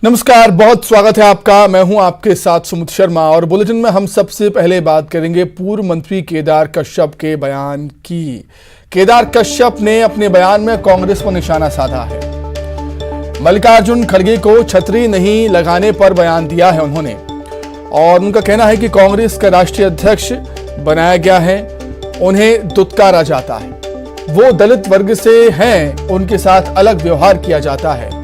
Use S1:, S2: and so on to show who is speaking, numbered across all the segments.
S1: नमस्कार, बहुत स्वागत है आपका। मैं हूं आपके साथ सुमित शर्मा और बुलेटिन में हम सबसे पहले बात करेंगे पूर्व मंत्री केदार कश्यप के बयान की। केदार कश्यप ने अपने बयान में कांग्रेस पर निशाना साधा है। मल्लिकार्जुन खड़गे को छतरी नहीं लगाने पर बयान दिया है उन्होंने, और उनका कहना है कि कांग्रेस का राष्ट्रीय अध्यक्ष बनाया गया है, उन्हें दुत्कारा जाता है। वो दलित वर्ग से हैं, उनके साथ अलग व्यवहार किया जाता है।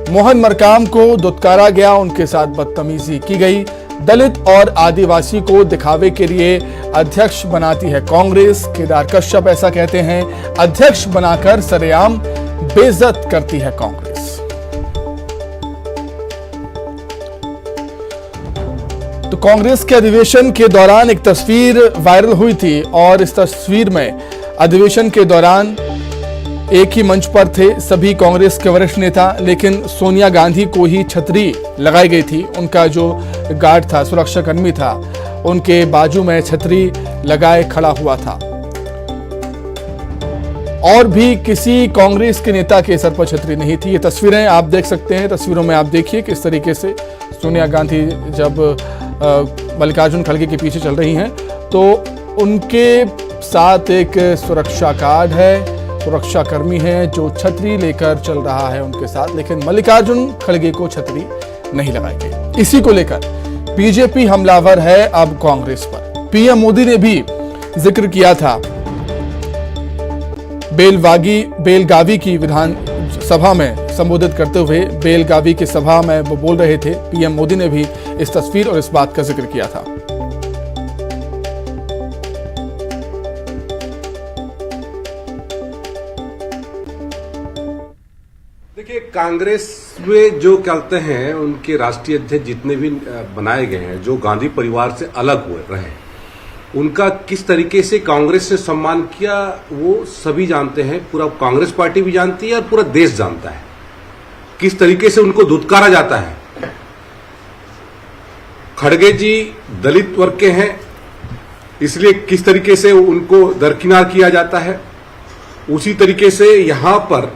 S1: मोहन मरकाम को दुत्कारा गया, उनके साथ बदतमीजी की गई। दलित और आदिवासी को दिखावे के लिए अध्यक्ष बनाती है कांग्रेस। केदार कश्यप ऐसा कहते हैं, अध्यक्ष बनाकर सरेआम बेइज्जत करती है कांग्रेस। तो कांग्रेस के अधिवेशन के दौरान एक तस्वीर वायरल हुई थी और इस तस्वीर में अधिवेशन के दौरान एक ही मंच पर थे सभी कांग्रेस के वरिष्ठ नेता, लेकिन सोनिया गांधी को ही छतरी लगाई गई थी। उनका जो गार्ड था, सुरक्षाकर्मी था, उनके बाजू में छतरी लगाए खड़ा हुआ था और भी किसी कांग्रेस के नेता के सर पर छतरी नहीं थी। ये तस्वीरें आप देख सकते हैं। तस्वीरों में आप देखिए किस तरीके से सोनिया गांधी जब मल्लिकार्जुन खड़गे के पीछे चल रही हैं तो उनके साथ एक सुरक्षा गार्ड है, सुरक्षाकर्मी है जो छतरी लेकर चल रहा है उनके साथ, लेकिन मल्लिकार्जुन खड़गे को छतरी नहीं लगाई गई। इसी को लेकर बीजेपी हमलावर है अब कांग्रेस पर। पीएम मोदी ने भी जिक्र किया था बेलगावी की विधानसभा में संबोधित करते हुए। बेलगावी की सभा में वो बोल रहे थे। पीएम मोदी ने भी इस तस्वीर और इस बात का जिक्र किया था।
S2: देखिए, कांग्रेस में जो कहते हैं उनके राष्ट्रीय अध्यक्ष जितने भी बनाए गए हैं, जो गांधी परिवार से अलग हुए रहे, उनका किस तरीके से कांग्रेस ने सम्मान किया वो सभी जानते हैं। पूरा कांग्रेस पार्टी भी जानती है और पूरा देश जानता है किस तरीके से उनको दुत्कारा जाता है। खड़गे जी दलित वर्ग के हैं, इसलिए किस तरीके से उनको दरकिनार किया जाता है। उसी तरीके से यहां पर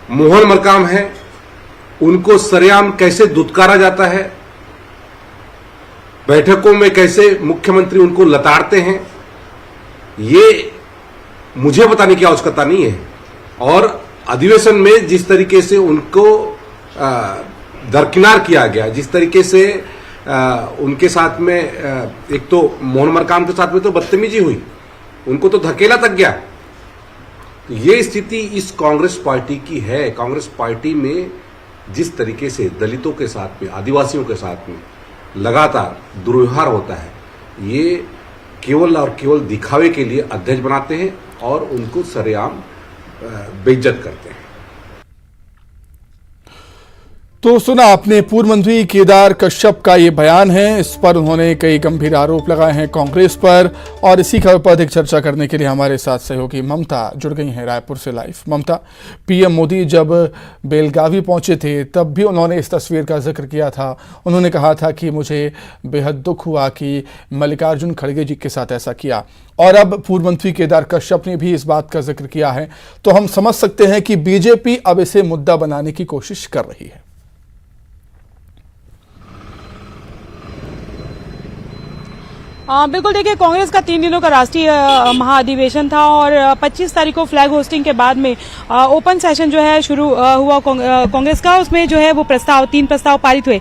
S2: मोहन मरकाम है, उनको सरेआम कैसे दुत्कारा जाता है। बैठकों में कैसे मुख्यमंत्री उनको लताड़ते हैं, ये मुझे बताने की आवश्यकता नहीं है। और अधिवेशन में जिस तरीके से उनको दरकिनार किया गया, जिस तरीके से उनके साथ में एक तो मोहन मरकाम के साथ में तो बदतमीजी हुई, उनको तो धकेला तक गया। ये स्थिति इस कांग्रेस पार्टी की है। कांग्रेस पार्टी में जिस तरीके से दलितों के साथ में, आदिवासियों के साथ में लगातार दुर्व्यवहार होता है, ये केवल और केवल दिखावे के लिए अध्यक्ष बनाते हैं और उनको सरेआम बेइज्जत करते हैं।
S1: तो सुना आपने पूर्व मंत्री केदार कश्यप का ये बयान है। इस पर उन्होंने कई गंभीर आरोप लगाए हैं कांग्रेस पर, और इसी खबर पर अधिक चर्चा करने के लिए हमारे साथ सहयोगी ममता जुड़ गई हैं रायपुर से लाइव। ममता, पीएम मोदी जब बेलगावी पहुंचे थे तब भी उन्होंने इस तस्वीर का जिक्र किया था। उन्होंने कहा था कि मुझे बेहद दुख हुआ कि मल्लिकार्जुन खड़गे जी के साथ ऐसा किया, और अब पूर्व मंत्री केदार कश्यप ने भी इस बात का जिक्र किया है। तो हम समझ सकते हैं कि बीजेपी अब इसे मुद्दा बनाने की कोशिश कर रही है।
S3: बिल्कुल, देखिए, कांग्रेस का 3 दिनों का राष्ट्रीय महाअधिवेशन था और 25 तारीख को फ्लैग होस्टिंग के बाद में ओपन सेशन जो है शुरू हुआ कांग्रेस का। उसमें जो है वो 3 प्रस्ताव पारित हुए।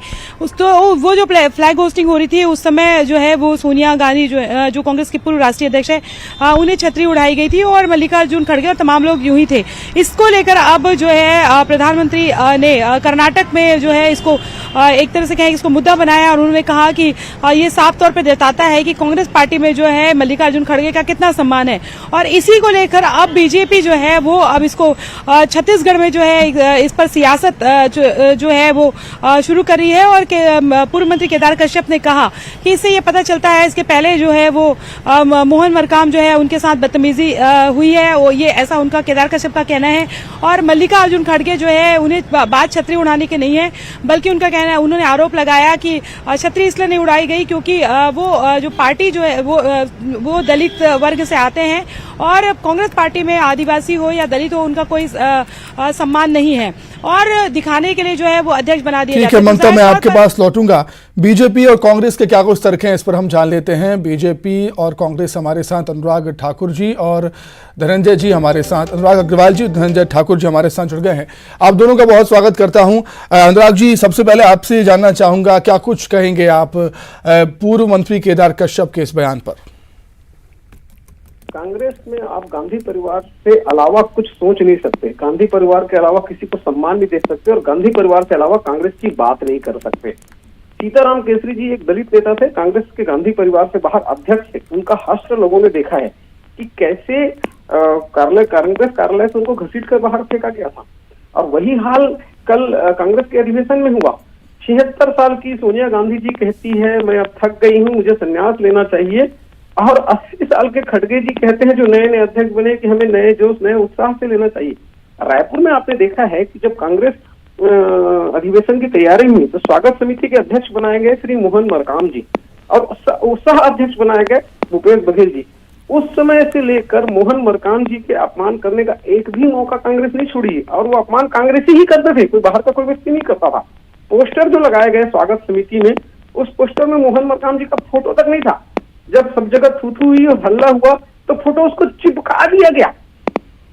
S3: तो वो जो फ्लैग होस्टिंग हो रही थी उस समय जो है वो सोनिया गांधी जो कांग्रेस की पूर्व राष्ट्रीय अध्यक्ष है, उन्हें छतरी उड़ाई गई थी और मल्लिकार्जुन खड़गे और तमाम लोग यूं ही थे। इसको लेकर अब जो है प्रधानमंत्री ने कर्नाटक में जो है इसको एक तरह से कहें इसको मुद्दा बनाया, और उन्होंने कहा कि ये साफ तौर पर जताता है कि कांग्रेस पार्टी में जो है मल्लिकार्जुन खड़गे का कितना सम्मान है। और इसी को लेकर अब बीजेपी जो है वो अब इसको छत्तीसगढ़ में जो है इस पर सियासत जो है वो शुरू कर रही है। और पूर्व मंत्री केदार कश्यप ने कहा कि इससे ये पता चलता है, इसके पहले जो है वो मोहन मरकाम जो है उनके साथ बदतमीजी हुई है, वो ये ऐसा उनका केदार कश्यप का कहना है। और मल्लिकार्जुन खड़गे जो है उन्हें बात छतरी उड़ाने की नहीं है, बल्कि उनका कहना है, उन्होंने आरोप लगाया कि छतरी इसलिए नहीं उड़ाई गई क्योंकि वो जो पार्टी जो है वो दलित वर्ग से आते हैं और कांग्रेस पार्टी में आदिवासी हो या दलित हो उनका कोई सम्मान नहीं है और दिखाने के लिए जो है वो अध्यक्ष बना दिया जाता है।
S1: ठीक है ममता, मैं आपके पास लौटूंगा। बीजेपी और कांग्रेस के क्या कुछ तर्क हैं इस पर हम जान लेते हैं। बीजेपी और कांग्रेस हमारे साथ अनुराग ठाकुर जी और धनंजय जी हमारे साथ, अनुराग अग्रवाल जी, धनंजय ठाकुर जी हमारे साथ जुड़ गए हैं। आप दोनों का बहुत स्वागत करता हूं। अनुराग जी, सबसे पहले आपसे जानना चाहूंगा, क्या कुछ कहेंगे आप पूर्व मंत्री केदार कश्यप के इस बयान पर?
S4: कांग्रेस में आप गांधी परिवार से अलावा कुछ सोच नहीं सकते, गांधी परिवार के अलावा किसी को सम्मान नहीं दे सकते और गांधी परिवार के अलावा कांग्रेस की बात नहीं कर सकते। सीताराम केसरी जी एक दलित नेता थे, कांग्रेस के गांधी परिवार से बाहर अध्यक्ष थे। उनका हश्र लोगों ने देखा है कि कैसे कांग्रेस कार्यालय से उनको घसीट कर बाहर फेंका गया था और वही हाल कल कांग्रेस के अधिवेशन में हुआ। 76 साल की सोनिया गांधी जी कहती है मैं अब थक गई हूँ, मुझे संन्यास लेना चाहिए, और 80 साल के खड़गे जी कहते हैं जो नए नए अध्यक्ष बने कि हमें नए जोश नए उत्साह से लेना चाहिए। रायपुर में आपने देखा है कि जब कांग्रेस अधिवेशन की तैयारी हुई तो स्वागत समिति के अध्यक्ष बनाए गए श्री मोहन मरकाम जी और सह अध्यक्ष बनाए गए भूपेश बघेल जी। उस समय से लेकर मोहन मरकाम जी के अपमान करने का एक भी मौका कांग्रेस नहीं छोड़ी और वो अपमान कांग्रेसी ही करते थे, कोई बाहर का कोई व्यक्ति नहीं करता था। पोस्टर जो लगाए गए स्वागत समिति में, उस पोस्टर में मोहन मरकाम जी का फोटो तक नहीं था। जब सब जगह थूथू हुई और हल्ला हुआ तो फोटो उसको चिपका दिया गया।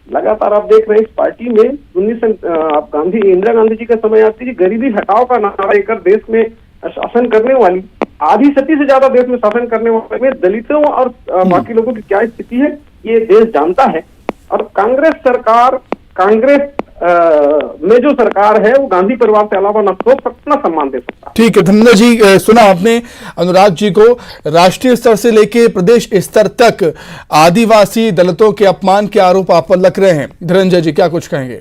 S4: लगातार आप देख रहे हैं इस पार्टी में आप इंदिरा गांधी जी का समय आती है, गरीबी हटाओ का नारा लेकर देश में शासन करने वाली, आधी सदी से ज्यादा देश में शासन करने वाले में दलितों और बाकी लोगों की क्या स्थिति है ये देश जानता है। और कांग्रेस में जो सरकार है वो गांधी परिवार से अलावा न सोच सकता न सम्मान दे सकता।
S1: ठीक है धनंजय जी, सुना आपने अनुराग जी को। राष्ट्रीय स्तर से लेके प्रदेश स्तर तक आदिवासी दलितों के अपमान के आरोप आप पर लग रहे हैं। धनंजय जी क्या कुछ कहेंगे?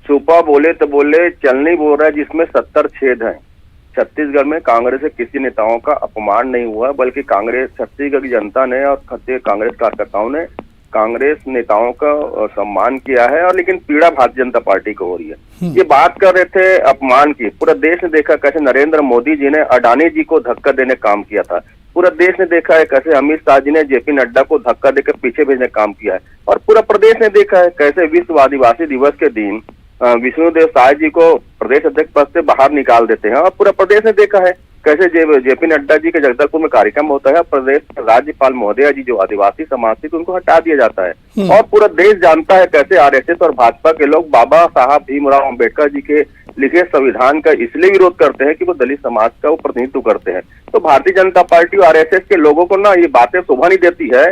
S5: छुपा बोले तो बोले, चल नहीं बोल रहा है जिसमें 70 छेद हैं। छत्तीसगढ़ में कांग्रेस के किसी नेताओं का अपमान नहीं हुआ, बल्कि कांग्रेस छत्तीसगढ़ की जनता ने और कांग्रेस कार्यकर्ताओं ने कांग्रेस नेताओं का सम्मान किया है। और लेकिन पीड़ा भारतीय जनता पार्टी को हो रही है। ये बात कर रहे थे अपमान की, पूरा देश ने देखा कैसे नरेंद्र मोदी जी ने अडानी जी को धक्का देने काम किया था। पूरा देश ने देखा है कैसे अमित शाह जी ने जेपी नड्डा को धक्का देकर पीछे भेजने काम किया है। और पूरा प्रदेश ने देखा है कैसे विश्व आदिवासी दिवस के दिन विष्णुदेव साय जी को प्रदेश अध्यक्ष पद से बाहर निकाल देते हैं। और पूरा प्रदेश ने देखा है कैसे जेपी नड्डा जी के जगदलपुर में कार्यक्रम होता है, प्रदेश राज्यपाल महोदया जी जो आदिवासी समाज से उनको हटा दिया जाता है। और पूरा देश जानता है कैसे आरएसएस और भाजपा के लोग बाबा साहब भीमराव अम्बेडकर जी के लिखे संविधान का इसलिए विरोध करते हैं कि वो दलित समाज का वो प्रतिनिधित्व करते हैं। तो भारतीय जनता पार्टी और आरएसएस के लोगों को ना ये बातें शोभा नहीं देती है।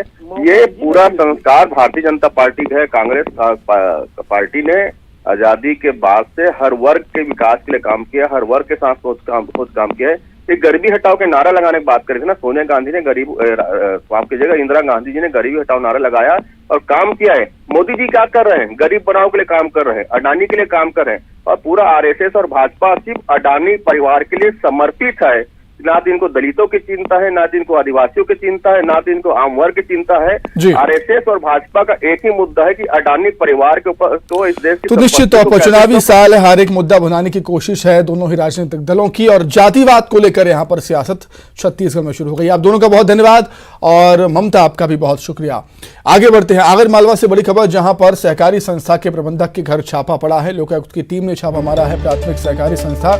S5: ये पूरा संस्कार भारतीय जनता पार्टी का है। कांग्रेस पार्टी ने आजादी के बाद से हर वर्ग के विकास के लिए काम किया, हर वर्ग के साथ सोच काम किया है। एक गरीबी हटाओ के नारा लगाने की बात करें ना, सोनिया गांधी ने माफ कीजिएगा इंदिरा गांधी जी ने गरीबी हटाओ नारा लगाया और काम किया है। मोदी जी क्या कर रहे हैं? गरीब बनाओ के लिए काम कर रहे हैं, अडानी के लिए काम कर रहे हैं। और पूरा आरएसएस और भाजपा सिर्फ अडानी परिवार के लिए समर्पित है। ना तो इनको दलितों की चिंता है, ना तो इनको आदिवासियों की चिंता है, ना तो इनको आम वर्ग की चिंता है। आरएसएस और भाजपा का एक ही मुद्दा है कि अडानी परिवार के ऊपर तो इस देश की
S1: तो निश्चित तौर पर चुनावी साल है, हर एक मुद्दा भुनाने की कोशिश है दोनों ही राजनीतिक दलों की और जातिवाद को लेकर यहाँ पर सियासत छत्तीसगढ़ में शुरू हो गई। आप दोनों का बहुत धन्यवाद और ममता आपका भी बहुत शुक्रिया। आगे बढ़ते हैं आगर मालवा से बड़ी खबर, जहां पर सहकारी संस्था के प्रबंधक के घर छापा पड़ा है। लोकायुक्त की टीम ने छापा मारा है। प्राथमिक सहकारी संस्था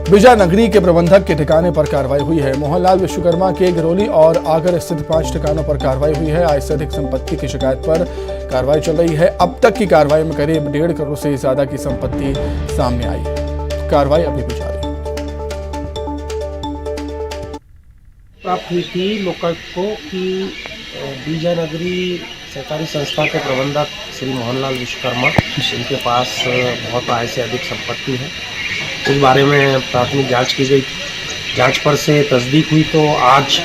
S1: विजयनगरी के प्रबंधक के ठिकाने पर कार्रवाई हुई है। मोहनलाल विश्वकर्मा के घरोली और आगर स्थित 5 ठिकानों पर कार्रवाई हुई है। आय से अधिक संपत्ति की शिकायत पर कार्रवाई चल रही है। अब तक की कार्रवाई में करीब 1.5 करोड़ से ज्यादा की संपत्ति सामने आई है। कार्रवाई अभी भी जारी है।
S6: प्राप्त हुई थी लोकायुक्त को कि विजयनगरी सहकारी संस्था के प्रबंधक श्री मोहनलाल विश्वकर्मा, इनके पास बहुत आय से अधिक संपत्ति है। इस बारे में प्राथमिक जांच की गई। जांच पर से तस्दीक हुई तो आज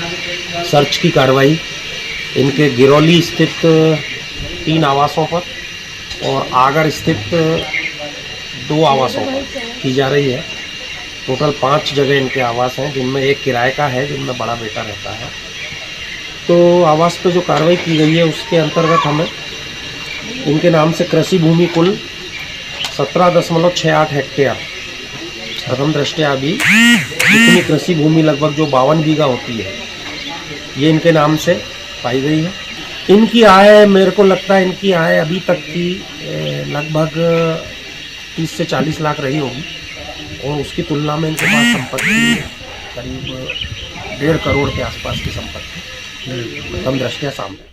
S6: सर्च की कार्रवाई इनके गिरौली स्थित 3 आवासों पर और आगर स्थित 2 आवासों पर की जा रही है। टोटल 5 जगह इनके आवास हैं, जिनमें एक किराए का है, जिनमें बड़ा बेटा रहता है। तो आवास पे जो कार्रवाई की गई है उसके अंतर्गत हमें इनके नाम से कृषि भूमि कुल 17.68 हेक्टेयर प्रथम दृष्टया अभी इतनी कृषि भूमि लगभग जो 52 बीघा होती है ये इनके नाम से पाई गई है। इनकी आय, मेरे को लगता है इनकी आय अभी तक की लगभग 30 से 40 लाख रही होगी और उसकी तुलना में इनके पास संपत्ति करीब 1.5 करोड़ के आसपास की संपत्ति प्रथम दृष्टया सामने।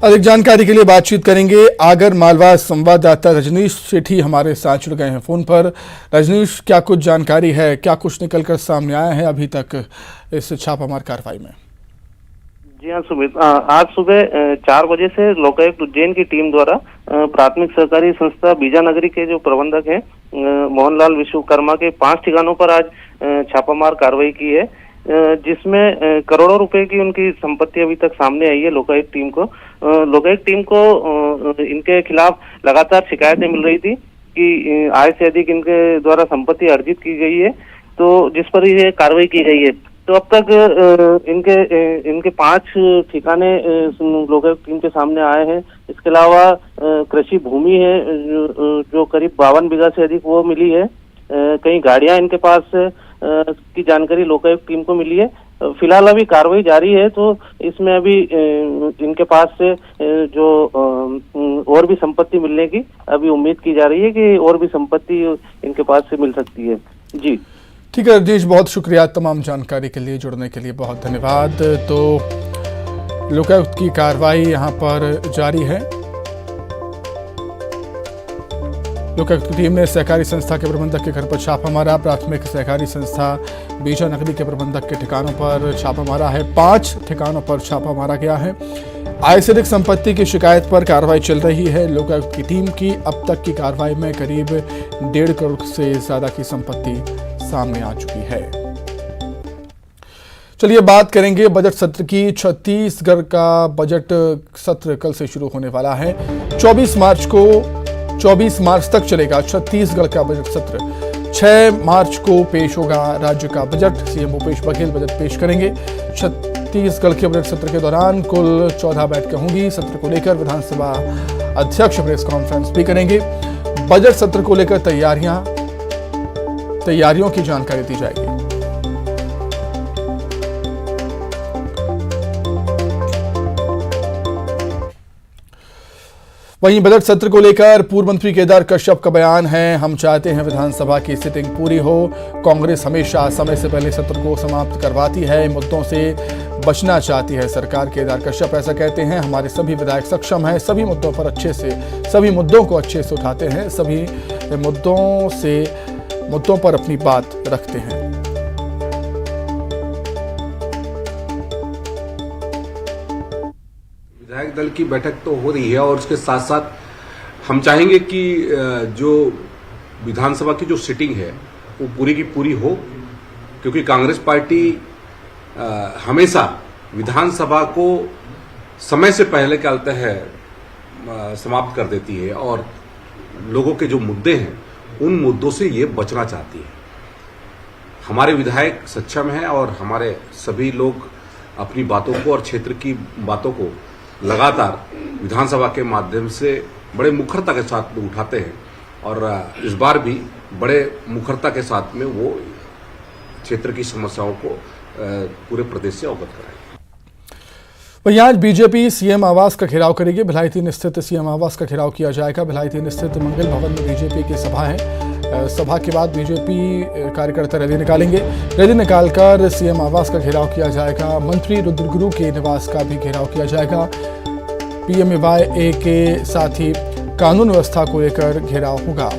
S1: अधिक जानकारी के लिए बातचीत करेंगे आगर मालवा संवाददाता रजनीश सेठी हमारे साथ जुड़ गए हैं फोन पर। रजनीश, क्या कुछ जानकारी है, क्या कुछ निकलकर सामने आया है अभी तक इस छापामार कार्रवाई में?
S7: जी हाँ सुमित, आज सुबह 4 बजे से लोकायुक्त उज्जैन की टीम द्वारा प्राथमिक सहकारी संस्था बीजानगरी के जो प्रबंधक हैं मोहनलाल विश्वकर्मा के 5 ठिकानों पर आज छापामार कार्रवाई की है, जिसमें करोड़ों रुपए की उनकी संपत्ति अभी तक सामने आई है। लोकायुक्त टीम को इनके खिलाफ लगातार शिकायतें मिल रही थी कि आय से अधिक इनके द्वारा संपत्ति अर्जित की गई है, तो जिस पर ये कार्रवाई की गई है। तो अब तक इनके 5 ठिकाने लोकायुक्त टीम के सामने आए हैं। इसके अलावा कृषि भूमि है जो करीब 52 बीघा से अधिक वो मिली है। कई गाड़ियां इनके पास की जानकारी लोकायुक्त टीम को मिली है। फिलहाल अभी कार्रवाई जारी है, तो इसमें अभी इनके पास से जो और भी संपत्ति मिलने की अभी उम्मीद की जा रही है कि और भी संपत्ति इनके पास से मिल सकती है। जी
S1: ठीक है रजनीश, बहुत शुक्रिया तमाम जानकारी के लिए, जुड़ने के लिए बहुत धन्यवाद। तो लोकायुक्त की कार्रवाई यहां पर जारी है। लोकायुक्त की टीम ने सहकारी संस्था के प्रबंधक के घर पर छापा मारा। प्राथमिक सहकारी संस्था बीजानगरी के प्रबंधक के ठिकानों पर छापा मारा है। 5 ठिकानों पर छापा मारा गया है। आय से अधिक संपत्ति की शिकायत पर कार्रवाई चल रही है। लोकायुक्त की टीम की अब तक की कार्रवाई में करीब 1.5 करोड़ से ज्यादा की संपत्ति सामने आ चुकी है। चलिए बात करेंगे बजट सत्र की। छत्तीसगढ़ का बजट सत्र कल से शुरू होने वाला है। 24 मार्च तक चलेगा छत्तीसगढ़ का बजट सत्र। 6 मार्च को पेश होगा राज्य का budget. CM Bhupesh Baghel budget पेश करेंगे। छत्तीसगढ़ के बजट सत्र के दौरान कुल 14 बैठकें होंगी। सत्र को लेकर विधानसभा अध्यक्ष प्रेस कॉन्फ्रेंस भी करेंगे। बजट सत्र को लेकर तैयारियों की जानकारी दी जाएगी। वहीं बजट सत्र को लेकर पूर्व मंत्री केदार कश्यप का बयान है, हम चाहते हैं विधानसभा की सिटिंग पूरी हो। कांग्रेस हमेशा समय से पहले सत्र को समाप्त करवाती है, मुद्दों से बचना चाहती है सरकार। केदार कश्यप ऐसा कहते हैं, हमारे सभी विधायक सक्षम हैं, सभी मुद्दों को अच्छे से उठाते हैं, सभी मुद्दों पर अपनी बात रखते हैं।
S2: विधायक दल की बैठक तो हो रही है और उसके साथ साथ हम चाहेंगे कि जो विधानसभा की जो सिटिंग है वो पूरी की पूरी हो, क्योंकि कांग्रेस पार्टी हमेशा विधानसभा को समय से पहले क्या होता है समाप्त कर देती है और लोगों के जो मुद्दे हैं उन मुद्दों से ये बचना चाहती है। हमारे विधायक सक्षम हैं और हमारे सभी लोग अपनी बातों को और क्षेत्र की बातों को लगातार विधानसभा के माध्यम से बड़े मुखरता के साथ उठाते हैं और इस बार भी बड़े मुखरता के साथ में वो क्षेत्र की समस्याओं को पूरे प्रदेश से अवगत कराएंगे।
S1: वहीं आज बीजेपी सीएम आवास का घेराव करेगी। भिलाई 3 स्थित सीएम आवास का घेराव किया जाएगा। भिलाई 3 स्थित मंगल भवन में बीजेपी की सभा है। सभा के बाद बीजेपी कार्यकर्ता रैली निकालेंगे। रैली निकालकर सीएम आवास का घेराव किया जाएगा। मंत्री रुद्र गुरु के निवास का भी घेराव किया जाएगा। पीएमएवाई के साथ ही कानून व्यवस्था को लेकर घेराव होगा।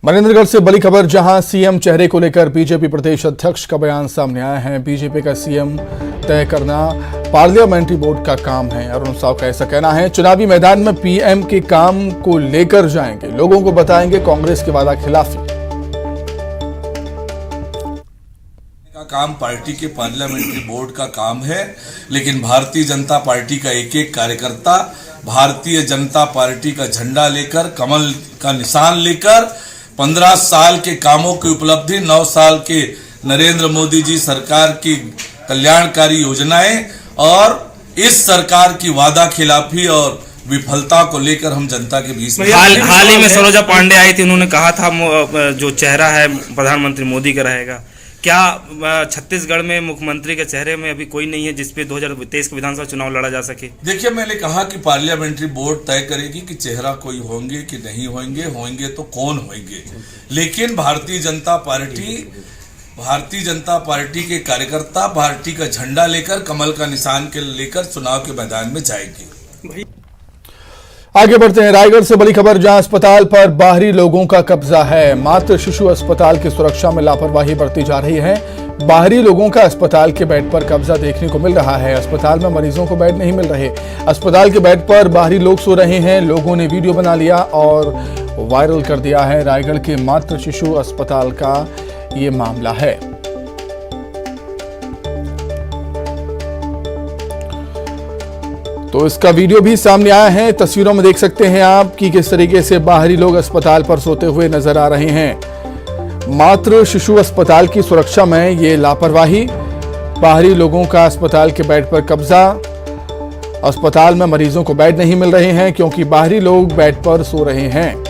S1: मनेंद्रगढ़ से बड़ी खबर, जहां सीएम चेहरे को लेकर बीजेपी प्रदेश अध्यक्ष का बयान सामने आया है। बीजेपी का सीएम तय करना पार्लियामेंट्री बोर्ड का काम है। अरुण साव का ऐसा कहना है। चुनावी मैदान में पीएम के काम को लेकर जाएंगे, लोगों को बताएंगे कांग्रेस के वादा खिलाफी।
S8: काम पार्टी के पार्लियामेंट्री बोर्ड का काम है, लेकिन भारतीय जनता पार्टी का एक एक कार्यकर्ता भारतीय जनता पार्टी का झंडा लेकर, कमल का निशान लेकर 15 साल के कामों की उपलब्धि, 9 साल के नरेंद्र मोदी जी सरकार की कल्याणकारी योजनाएं और इस सरकार की वादा खिलाफी और विफलता को लेकर हम जनता के बीच में
S9: हाल ही में सरोजा पांडे आई थी, उन्होंने कहा था जो चेहरा है प्रधानमंत्री मोदी का रहेगा। क्या छत्तीसगढ़ में मुख्यमंत्री के चेहरे में अभी कोई नहीं है जिसपे 2023 का विधानसभा चुनाव लड़ा जा सके?
S8: देखिए, मैंने कहा कि पार्लियामेंट्री बोर्ड तय करेगी कि चेहरा कोई होंगे कि नहीं होंगे तो कौन होंगे, लेकिन भारतीय जनता पार्टी के कार्यकर्ता पार्टी का झंडा लेकर, कमल का निशान के लेकर चुनाव के मैदान में जाएंगे।
S1: आगे बढ़ते हैं। रायगढ़ से बड़ी खबर, जहां अस्पताल पर बाहरी लोगों का कब्जा है। मातृ शिशु अस्पताल की सुरक्षा में लापरवाही बरती जा रही है। बाहरी लोगों का अस्पताल के बेड पर कब्जा देखने को मिल रहा है। अस्पताल में मरीजों को बेड नहीं मिल रहे। अस्पताल के बेड पर बाहरी लोग सो रहे हैं। लोगों ने वीडियो बना लिया और वायरल कर दिया है। रायगढ़ के मातृ शिशु अस्पताल का ये मामला है। तो इसका वीडियो भी सामने आया है। तस्वीरों में देख सकते हैं आप कि किस तरीके से बाहरी लोग अस्पताल पर सोते हुए नजर आ रहे हैं। मातृ शिशु अस्पताल की सुरक्षा में ये लापरवाही, बाहरी लोगों का अस्पताल के बेड पर कब्जा। अस्पताल में मरीजों को बेड नहीं मिल रहे हैं क्योंकि बाहरी लोग बेड पर सो रहे हैं।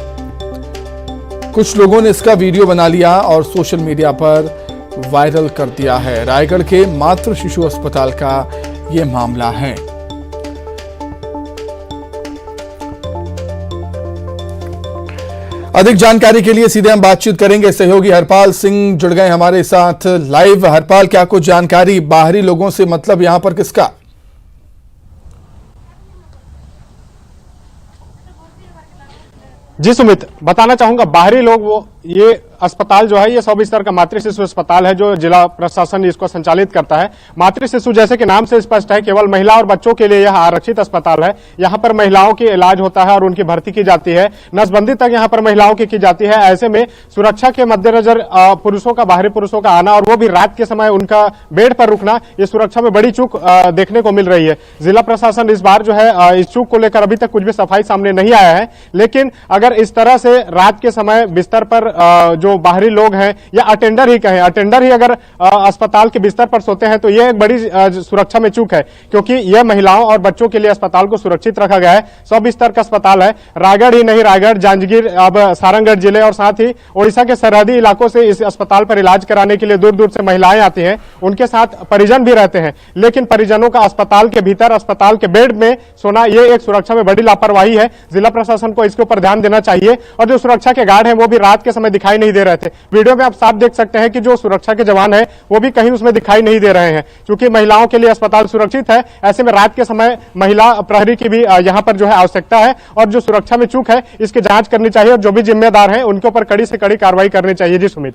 S1: कुछ लोगों ने इसका वीडियो बना लिया और सोशल मीडिया पर वायरल कर दिया है। रायगढ़ के मातृ शिशु अस्पताल का ये मामला है। अधिक जानकारी के लिए सीधे हम बातचीत करेंगे। सहयोगी हरपाल सिंह जुड़ गए हमारे साथ लाइव। हरपाल, क्या कुछ जानकारी, बाहरी लोगों से मतलब यहां पर किसका?
S10: जी सुमित, बताना चाहूंगा बाहरी लोग ये अस्पताल जो है ये 100 बिस्तर का मातृ शिशु अस्पताल है जो जिला प्रशासन इसको संचालित करता है। मातृ शिशु जैसे कि नाम से स्पष्ट है, केवल महिला और बच्चों के लिए यह आरक्षित अस्पताल है। यहाँ पर महिलाओं की इलाज होता है और उनकी भर्ती की जाती है। नसबंदी तक यहाँ पर महिलाओं की जाती है। ऐसे में सुरक्षा के मद्देनजर पुरुषों का, बाहरी पुरुषों का आना और वो भी रात के समय उनका बेड पर रुकना, ये सुरक्षा में बड़ी चूक देखने को मिल रही है। जिला प्रशासन इस बार जो है इस चूक को लेकर अभी तक कुछ भी सफाई सामने नहीं आया है, लेकिन अगर इस तरह से रात के समय बिस्तर पर जो बाहरी लोग हैं या अटेंडर ही कहें, अटेंडर ही अगर अस्पताल के बिस्तर पर सोते हैं तो यह एक बड़ी सुरक्षा में चूक है, क्योंकि यह महिलाओं और बच्चों के लिए अस्पताल को सुरक्षित रखा गया है। 100 बिस्तर का अस्पताल है। रायगढ़ ही नहीं, रायगढ़, जांजगीर, अब सारंगढ़ जिले और साथ ही ओडिशा के सरहदी इलाकों से इस अस्पताल पर इलाज कराने के लिए दूर दूर से महिलाएं आती हैं। उनके साथ परिजन भी रहते हैं, लेकिन परिजनों का अस्पताल के भीतर, अस्पताल के बेड में सोना, यह एक सुरक्षा में बड़ी लापरवाही है। जिला प्रशासन को इसके ऊपर ध्यान देना चाहिए। और जो सुरक्षा के गार्ड हैं वो भी रात के समय दिखाई नहीं दे रहे थे। वीडियो में आप साफ देख सकते हैं कि जो सुरक्षा के जवान हैं वो भी कहीं उसमें दिखाई नहीं दे रहे हैं। क्योंकि महिलाओं के लिए अस्पताल सुरक्षित है, ऐसे में रात के समय महिला प्रहरी की भी यहाँ पर जो है आवश्यकता है। और जो सुरक्षा में चूक है इसकी जांच करनी चाहिए और जो भी जिम्मेदार हैं उनके ऊपर कड़ी से कड़ी कार्रवाई करनी चाहिए। जी सुमित।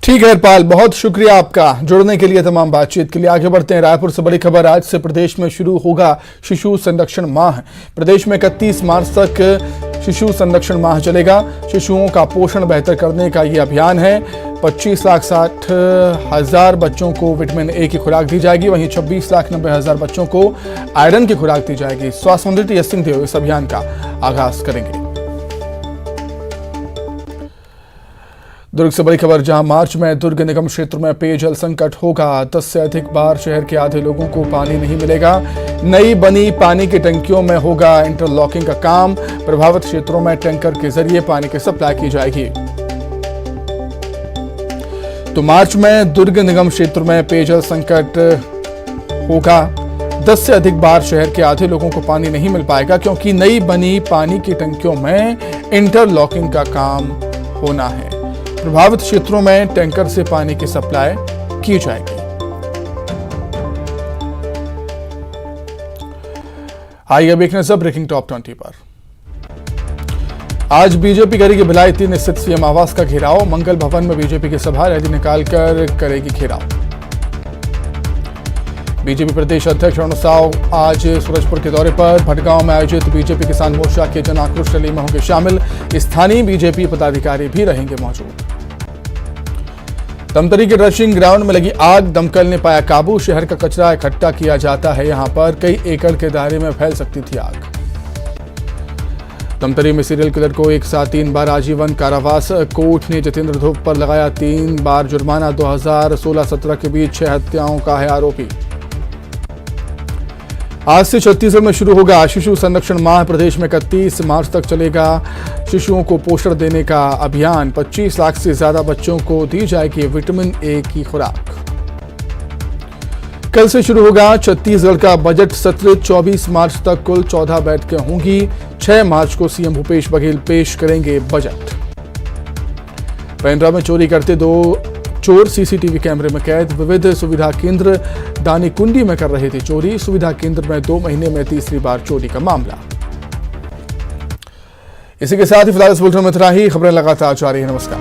S1: ठीक है हरपाल, बहुत शुक्रिया आपका जुड़ने के लिए, तमाम बातचीत के लिए। आगे बढ़ते हैं। रायपुर से बड़ी खबर, आज से प्रदेश में शुरू होगा शिशु संरक्षण माह। प्रदेश में 31 मार्च तक शिशु संरक्षण माह चलेगा। शिशुओं का पोषण बेहतर करने का यह अभियान है। 25,60,000 बच्चों को विटामिन ए की खुराक दी जाएगी, वहीं 26,90,000 बच्चों को आयरन की खुराक दी जाएगी। स्वास्थ्य मंत्री टी.एस. सिंहदेव इस अभियान का आगाज करेंगे। दुर्ग से बड़ी खबर, जहां मार्च में दुर्ग निगम क्षेत्र में पेयजल संकट होगा। 10 से अधिक बार शहर के आधे लोगों को पानी नहीं मिलेगा। नई बनी पानी की टंकियों में होगा इंटरलॉकिंग का काम। प्रभावित क्षेत्रों में टैंकर के जरिए पानी की सप्लाई की जाएगी। तो मार्च में दुर्ग निगम क्षेत्र में पेयजल संकट होगा। 10 से अधिक बार शहर के आधे लोगों को पानी नहीं मिल पाएगा, क्योंकि नई बनी पानी की टंकियों में इंटरलॉकिंग का काम होना है। प्रभावित क्षेत्रों में टैंकर से पानी की सप्लाई की जाएगी। आइए अब एक नजर ब्रेकिंग टॉप 20 पर। आज बीजेपी करेगी भिलाई 3 स्थित सीएम आवास का घेराव। मंगल भवन में बीजेपी की सभा रैली निकालकर करेगी घेराव। बीजेपी प्रदेश अध्यक्ष अरुण साव आज सूरजपुर के दौरे पर। भटगांव में आयोजित बीजेपी किसान मोर्चा के जन आक्रोश रैली में होंगे शामिल। स्थानीय बीजेपी पदाधिकारी भी रहेंगे मौजूद। तमतरी के ड्रेसिंग ग्राउंड में लगी आग, दमकल ने पाया काबू। शहर का कचरा इकट्ठा किया जाता है, यहां पर कई एकड़ के दायरे में फैल सकती थी आग। तमतरी में सीरियल किलर को एक साथ 3 बार आजीवन कारावास। कोर्ट ने जितेंद्र धुप पर लगाया 3 बार जुर्माना। 2016-17 के बीच 6 हत्याओं का है आरोपी। आज से छत्तीसगढ़ में शुरू होगा शिशु संरक्षण माह। प्रदेश में 31 मार्च तक चलेगा शिशुओं को पोषण देने का अभियान। 25 लाख से ज्यादा बच्चों को दी जाएगी विटामिन ए की खुराक। कल से शुरू होगा छत्तीसगढ़ का बजट सत्र। 24 मार्च तक कुल 14 बैठकें होंगी। 6 मार्च को सीएम भूपेश बघेल पेश करेंगे बजट। पेंड्रा में चोरी करते 2 चोर सीसीटीवी कैमरे में कैद। विविध सुविधा केंद्र दानीकुंडी में कर रहे थे चोरी। सुविधा केंद्र में 2 महीने में तीसरी बार चोरी का मामला। इसी के साथ ही फिलहाल इस बुलेटिन में इतना ही। खबरें लगातार जारी है। नमस्कार।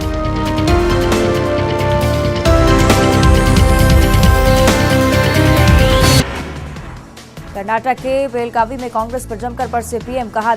S11: कर्नाटक के बेलगावी में कांग्रेस पर जमकर बरसे पीएम, कहा